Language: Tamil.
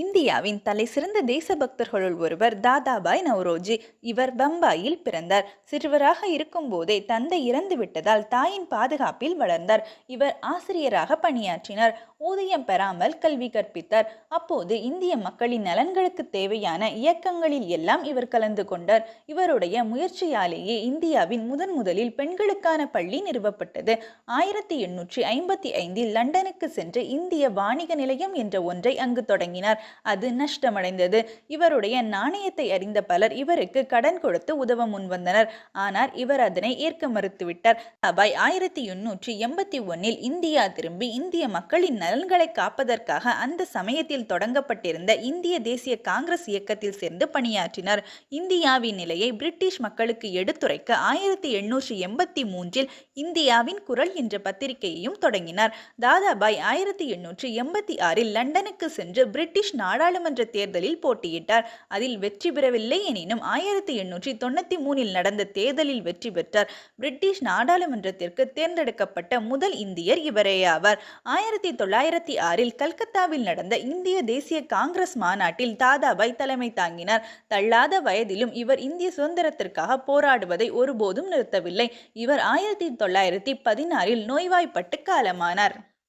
இந்தியாவின் தலைசிறந்த தேசபக்தர்களுள் ஒருவர் தாதாபாய் நவ்ரோஜி. இவர் பம்பாயில் பிறந்தார். சிறுவராக இருக்கும்போதே தந்தை இறந்து விட்டதால் தாயின் பாதுகாப்பில் வளர்ந்தார். இவர் ஆசிரியராக பணியாற்றினார். ஊதியம் பெறாமல் கல்வி கற்பித்தார். அப்போது இந்திய மக்களின் நலன்களுக்கு தேவையான இயக்கங்களில் எல்லாம் இவர் கலந்து கொண்டார். இவருடைய முயற்சியாலேயே இந்தியாவின் முதலில் பெண்களுக்கான பள்ளி நிறுவப்பட்டது. 1855 லண்டனுக்கு சென்று இந்திய வாணிக நிலையம் என்ற ஒன்றை அங்கு தொடங்கினார். அது நஷ்டமடைந்தது. இவருடைய நாணயத்தை அறிந்த பலர் இவருக்கு கடன் கொடுத்து உதவ முன்வந்தனர். ஆனால் இவர் அதனை ஏற்க மறுத்துவிட்டார். தாதாபாய் 1881 இந்தியா திரும்பி இந்திய மக்களின் நலன்களை காப்பதற்காக அந்த சமயத்தில் தொடங்கப்பட்டிருந்த இந்திய தேசிய காங்கிரஸ் இயக்கத்தில் சேர்ந்து பணியாற்றினார். இந்தியாவின் நிலையை பிரிட்டிஷ் மக்களுக்கு எடுத்துரைக்க 1883 இந்தியாவின் குரல் என்ற பத்திரிகையையும் தொடங்கினார். தாதாபாய் 1886 லண்டனுக்கு சென்று பிரிட்டிஷ் நாடாளுமன்ற தேர்தலில் போட்டியிட்டார். அதில் வெற்றி பெறவில்லை எனினும் 1893 நடந்த தேர்தலில் வெற்றி பெற்றார். பிரிட்டிஷ் நாடாளுமன்றத்திற்கு தேர்ந்தெடுக்கப்பட்ட முதல் இந்தியர் இவரேயாவார். 1906 கல்கத்தாவில் நடந்த இந்திய தேசிய காங்கிரஸ் மாநாட்டில் தாதாபாய் தலைமை தாங்கினார். தள்ளாத வயதிலும் இவர் இந்திய சுதந்திரத்திற்காக போராடுவதை ஒருபோதும் நிறுத்தவில்லை. இவர் 1916 நோய்வாய்ப்பட்டு காலமானார்.